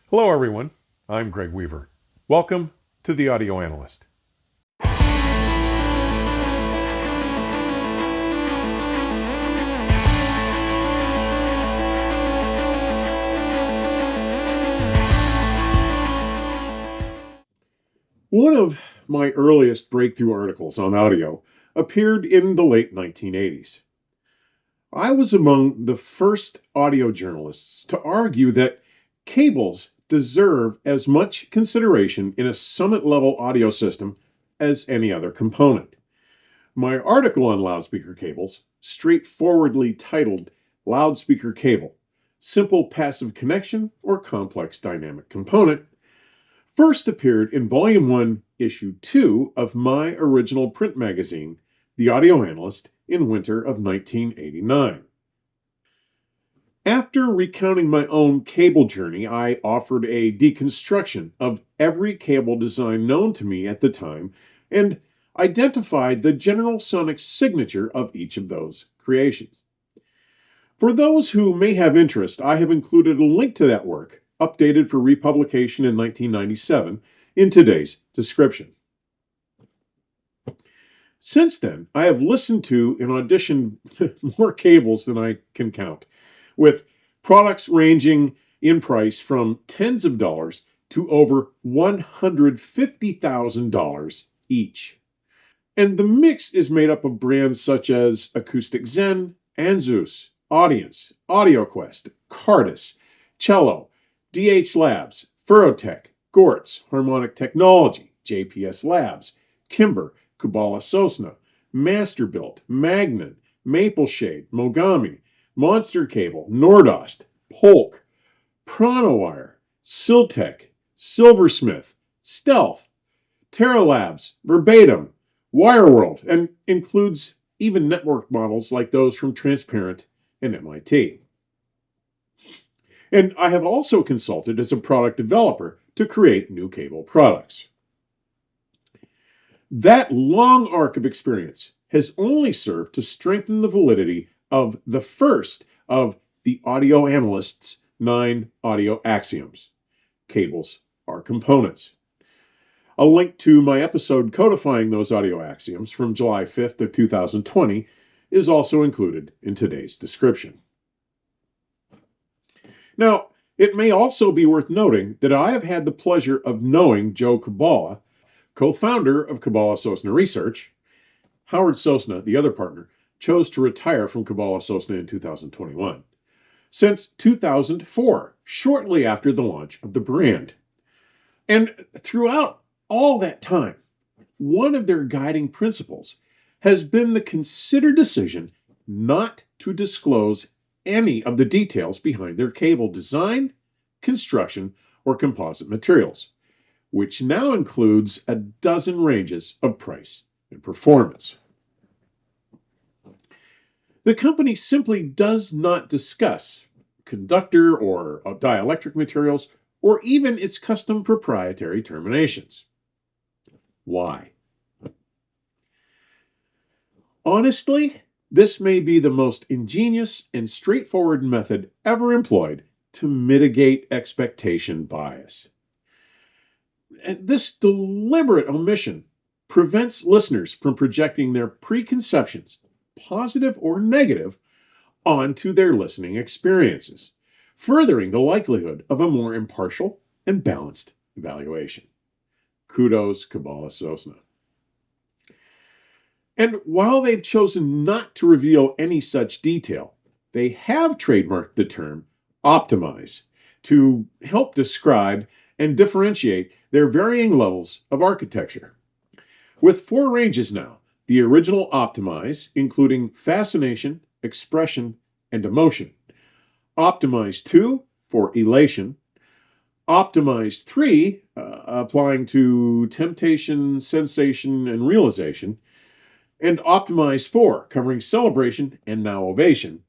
Hello everyone, I'm Greg Weaver. Welcome to the Audio Analyst. One of my earliest breakthrough articles on audio appeared in the late 1980s. I was among the first audio journalists to argue that cables deserve as much consideration in a summit-level audio system as any other component. My article on loudspeaker cables, straightforwardly titled Loudspeaker Cable, Simple Passive Connection or Complex Dynamic Component, first appeared in Volume 1, Issue 2 of my original print magazine, The Audio Analyst, in winter of 1989. After recounting my own cable journey, I offered a deconstruction of every cable design known to me at the time and identified the general sonic signature of each of those creations. For those who may have interest, I have included a link to that work, updated for republication in 1997, in today's description. Since then, I have listened to and auditioned more cables than I can count, with products ranging in price from tens of dollars to over $150,000 each. And the mix is made up of brands such as Acoustic Zen, Anzus, Audience, AudioQuest, Cardis, Cello, DH Labs, Furotech, Gortz, Harmonic Technology, JPS Labs, Kimber, Kubala-Sosna, Masterbuilt, Magnan, Mapleshade, Mogami, Monster Cable, Nordost, Polk, Pronowire, Siltech, Silversmith, Stealth, Terra Labs, Verbatim, Wireworld, and includes even network models like those from Transparent and MIT. And I have also consulted as a product developer to create new cable products. That long arc of experience has only served to strengthen the validity of the first of the Audio Analyst's 9 audio axioms. Cables are components. A link to my episode codifying those audio axioms from July 5th of 2020 is also included in today's description. Now, it may also be worth noting that I have had the pleasure of knowing Joe Kubala, co-founder of Kubala-Sosna Research. Howard Sosna, the other partner, chose to retire from Kubala-Sosna in 2021. Since 2004, shortly after the launch of the brand. And throughout all that time, one of their guiding principles has been the considered decision not to disclose any of the details behind their cable design, construction, or composite materials, which now includes a dozen ranges of price and performance. The company simply does not discuss conductor or dielectric materials or even its custom proprietary terminations. Why? Honestly, this may be the most ingenious and straightforward method ever employed to mitigate expectation bias. This deliberate omission prevents listeners from projecting their preconceptions, positive or negative, onto their listening experiences, furthering the likelihood of a more impartial and balanced evaluation. Kudos, Kubala-Sosna. And while they've chosen not to reveal any such detail, they have trademarked the term OptimiZ to help describe and differentiate their varying levels of architecture. With 4 ranges now, the original OptimiZ, including fascination, expression, and emotion, OptimiZ 2 for elation, OptimiZ 3 applying to temptation, sensation, and realization, and OptimiZ 4 covering celebration and now ovation.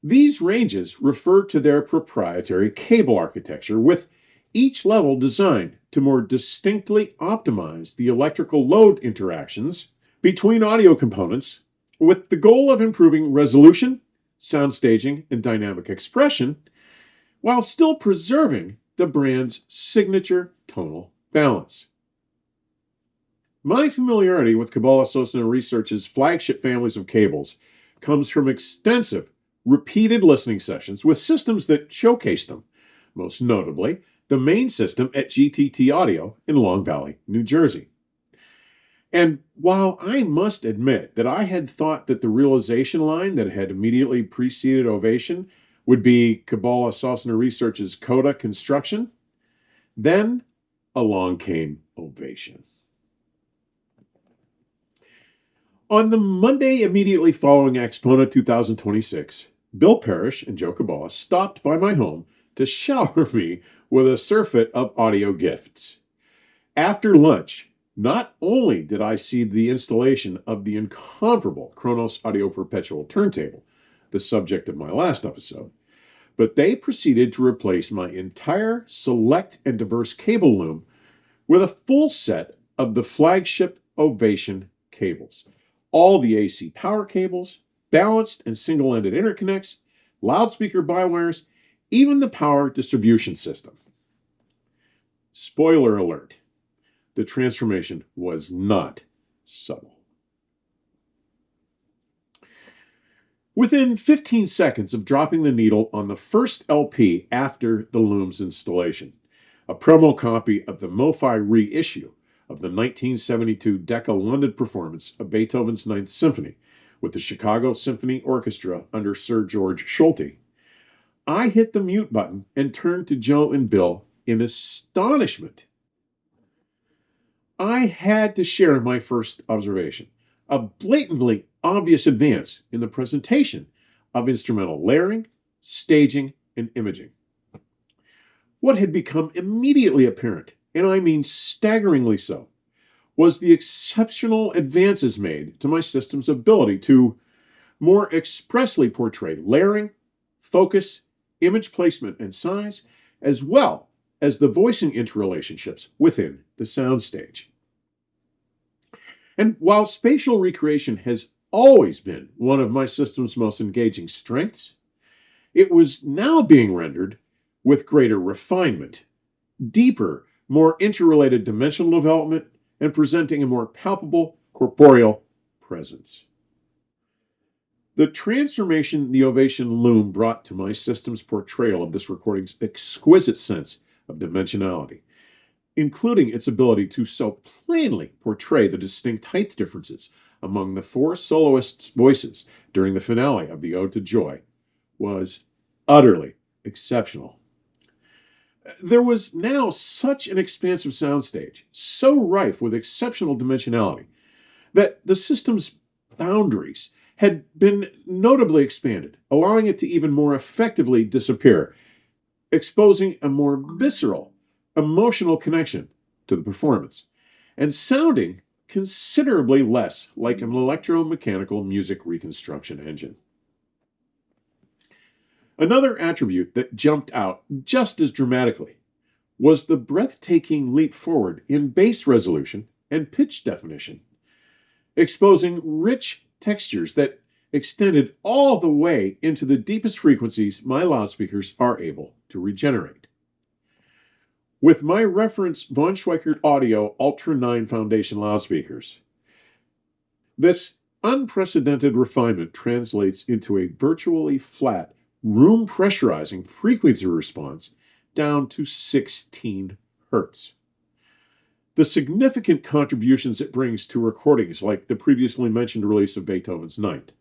These ranges refer to their proprietary cable architecture, with each level designed to more distinctly optimize the electrical load interactions between audio components, with the goal of improving resolution, sound staging, and dynamic expression, while still preserving the brand's signature tonal balance. My familiarity with Kubala-Sosna Research's flagship families of cables comes from extensive, repeated listening sessions with systems that showcase them, most notably the main system at GTT Audio in Long Valley, New Jersey. And while I must admit that I had thought that the realization line that had immediately preceded Ovation would be Kubala-Sosna Research's Coda construction, then along came Ovation. On the Monday immediately following Expona 2026, Bill Parrish and Joe Kubala stopped by my home to shower me with a surfeit of audio gifts. After lunch, not only did I see the installation of the incomparable Kronos Audio Perpetual turntable, the subject of my last episode, but they proceeded to replace my entire select and diverse cable loom with a full set of the flagship Ovation cables. All the AC power cables, balanced and single-ended interconnects, loudspeaker by-wires, even the power distribution system. Spoiler alert, the transformation was not subtle. Within 15 seconds of dropping the needle on the first LP after the Loom's installation, a promo copy of the MoFi reissue of the 1972 Decca London performance of Beethoven's Ninth Symphony with the Chicago Symphony Orchestra under Sir George Solti, I hit the mute button and turned to Joe and Bill in astonishment. I had to share my first observation, a blatantly obvious advance in the presentation of instrumental layering, staging, and imaging. What had become immediately apparent, and I mean staggeringly so, was the exceptional advances made to my system's ability to more expressly portray layering, focus, image placement, and size, as well as the voicing interrelationships within the soundstage. And while spatial recreation has always been one of my system's most engaging strengths, it was now being rendered with greater refinement, deeper, more interrelated dimensional development, and presenting a more palpable, corporeal presence. The transformation the Ovation Loom brought to my system's portrayal of this recording's exquisite sense of dimensionality, including its ability to so plainly portray the distinct height differences among the four soloists' voices during the finale of the Ode to Joy, was utterly exceptional. There was now such an expansive soundstage, so rife with exceptional dimensionality, that the system's boundaries had been notably expanded, allowing it to even more effectively disappear, exposing a more visceral, emotional connection to the performance, and sounding considerably less like an electromechanical music reconstruction engine. Another attribute that jumped out just as dramatically was the breathtaking leap forward in bass resolution and pitch definition, exposing rich textures that extended all the way into the deepest frequencies my loudspeakers are able to regenerate. With my reference Von Schweikert Audio Ultra 9 Foundation loudspeakers, this unprecedented refinement translates into a virtually flat, room pressurizing frequency response down to 16 Hertz. The significant contributions it brings to recordings like the previously mentioned release of Beethoven's Ninth,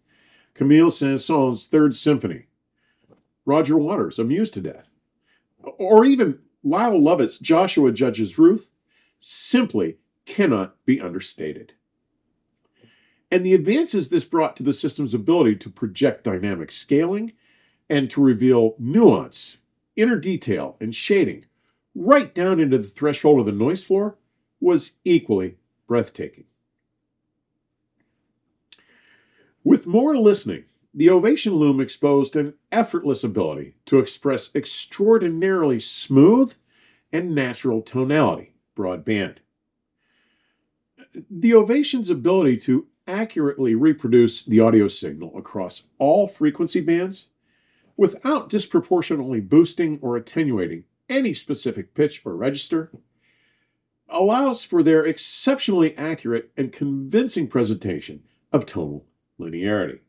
Camille Saint-Saëns' Third Symphony, Roger Waters' Amused to Death, or even Lyle Lovett's Joshua Judge's Ruth, simply cannot be understated. And the advances this brought to the system's ability to project dynamic scaling and to reveal nuance, inner detail, and shading right down into the threshold of the noise floor was equally breathtaking. With more listening, the Ovation Loom exposed an effortless ability to express extraordinarily smooth and natural tonality, broadband. The Ovation's ability to accurately reproduce the audio signal across all frequency bands without disproportionately boosting or attenuating any specific pitch or register, allows for their exceptionally accurate and convincing presentation of tonal linearity.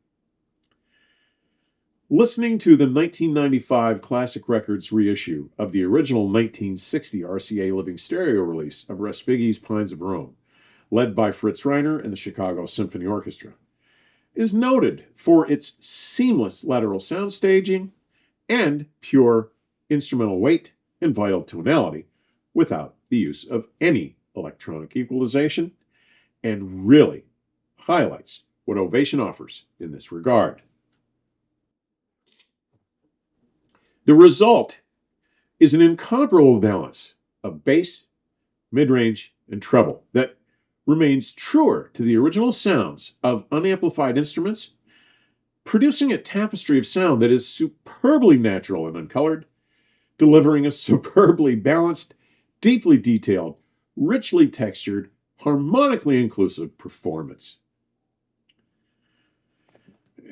Listening to the 1995 Classic Records reissue of the original 1960 RCA Living Stereo release of Respighi's Pines of Rome, led by Fritz Reiner and the Chicago Symphony Orchestra, is noted for its seamless lateral sound staging and pure instrumental weight and vital tonality without the use of any electronic equalization, and really highlights what Ovation offers in this regard. The result is an incomparable balance of bass, mid-range, and treble that remains truer to the original sounds of unamplified instruments, producing a tapestry of sound that is superbly natural and uncolored, delivering a superbly balanced, deeply detailed, richly textured, harmonically inclusive performance.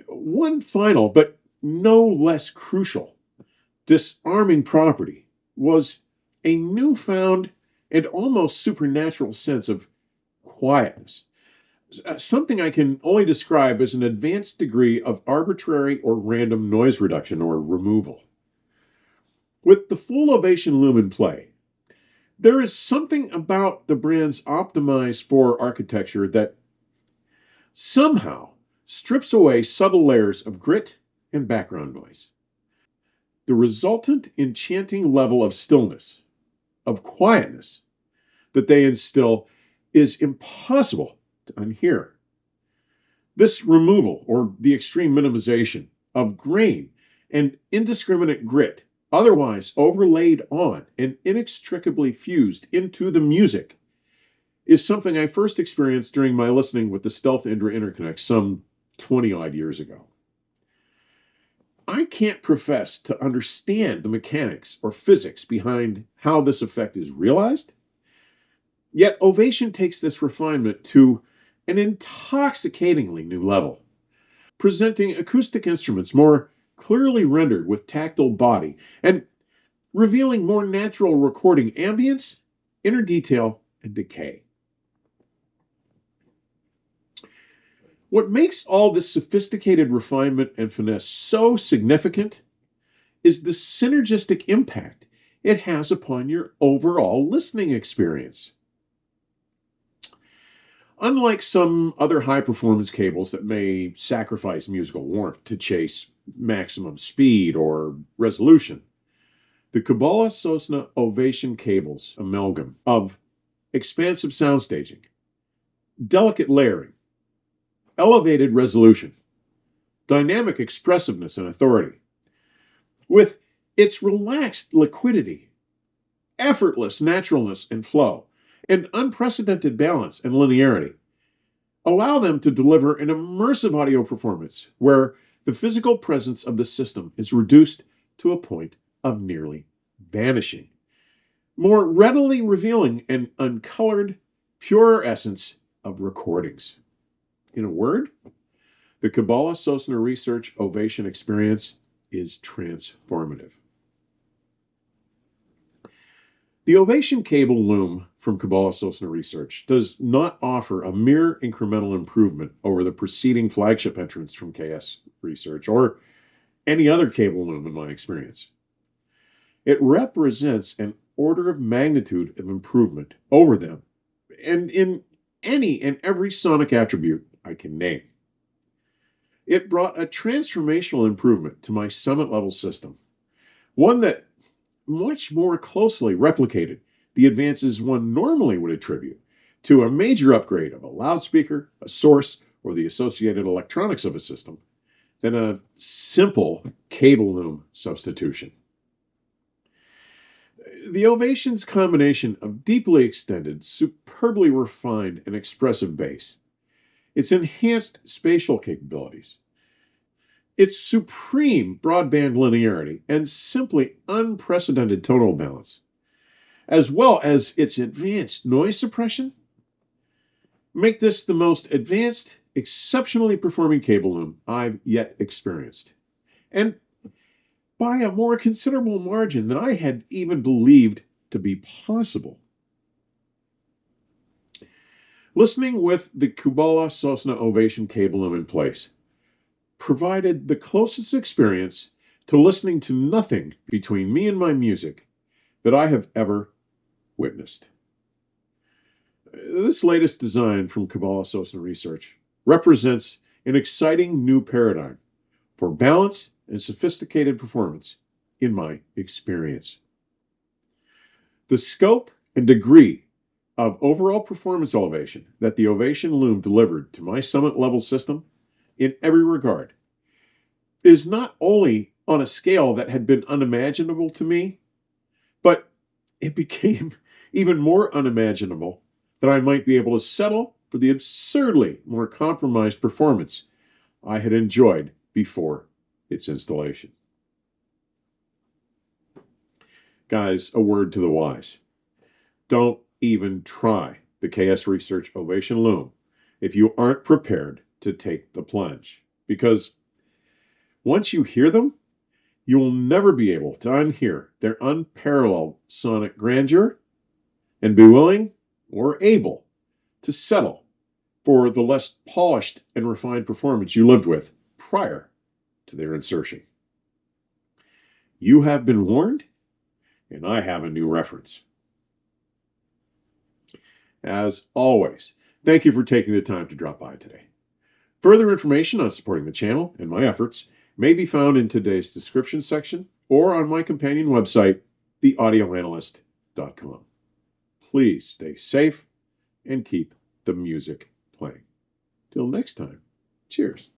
One final, but no less crucial, disarming property was a newfound and almost supernatural sense of quietness, something I can only describe as an advanced degree of arbitrary or random noise reduction or removal. With the full Ovation Loom in play, there is something about the brand's optimized for architecture that somehow strips away subtle layers of grit and background noise. The resultant enchanting level of stillness, of quietness, that they instill is impossible to unhear. This removal, or the extreme minimization, of grain and indiscriminate grit, otherwise overlaid on and inextricably fused into the music, is something I first experienced during my listening with the Stealth Indra Interconnect some 20-odd years ago. I can't profess to understand the mechanics or physics behind how this effect is realized, yet Ovation takes this refinement to an intoxicatingly new level, presenting acoustic instruments more clearly rendered with tactile body and revealing more natural recording ambience, inner detail, and decay. What makes all this sophisticated refinement and finesse so significant is the synergistic impact it has upon your overall listening experience. Unlike some other high-performance cables that may sacrifice musical warmth to chase maximum speed or resolution, the Kubala-Sosna Ovation cable's amalgam of expansive sound staging, delicate layering, elevated resolution, dynamic expressiveness and authority, with its relaxed liquidity, effortless naturalness and flow, and unprecedented balance and linearity, allow them to deliver an immersive audio performance where the physical presence of the system is reduced to a point of nearly vanishing, more readily revealing an uncolored, pure essence of recordings. In a word, the Kubala-Sosna Research Ovation experience is transformative. The Ovation cable Loom from Kubala-Sosna Research does not offer a mere incremental improvement over the preceding flagship entrance from KS Research or any other cable Loom in my experience. It represents an order of magnitude of improvement over them, and in any and every sonic attribute I can name. It brought a transformational improvement to my summit level system, one that much more closely replicated the advances one normally would attribute to a major upgrade of a loudspeaker, a source, or the associated electronics of a system than a simple cable loom substitution. The Ovation's combination of deeply extended, superbly refined, and expressive bass, its enhanced spatial capabilities, its supreme broadband linearity, and simply unprecedented tonal balance, as well as its advanced noise suppression, make this the most advanced, exceptionally performing cable loom I've yet experienced. And by a more considerable margin than I had even believed to be possible. Listening with the Kubala-Sosna Ovation cable loom in place provided the closest experience to listening to nothing between me and my music that I have ever witnessed. This latest design from Kubala-Sosna Research represents an exciting new paradigm for balance and sophisticated performance in my experience. The scope and degree of overall performance elevation that the Ovation Loom delivered to my summit level system in every regard is not only on a scale that had been unimaginable to me, but it became even more unimaginable that I might be able to settle for the absurdly more compromised performance I had enjoyed before its installation. Guys, a word to the wise. Don't even try the KS Research Ovation Loom if you aren't prepared to take the plunge, because once you hear them, you will never be able to unhear their unparalleled sonic grandeur and be willing or able to settle for the less polished and refined performance you lived with prior to their insertion. You have been warned, and I have a new reference. As always, thank you for taking the time to drop by today. Further information on supporting the channel and my efforts may be found in today's description section or on my companion website, theaudioanalyst.com. Please stay safe and keep the music playing. Till next time, cheers.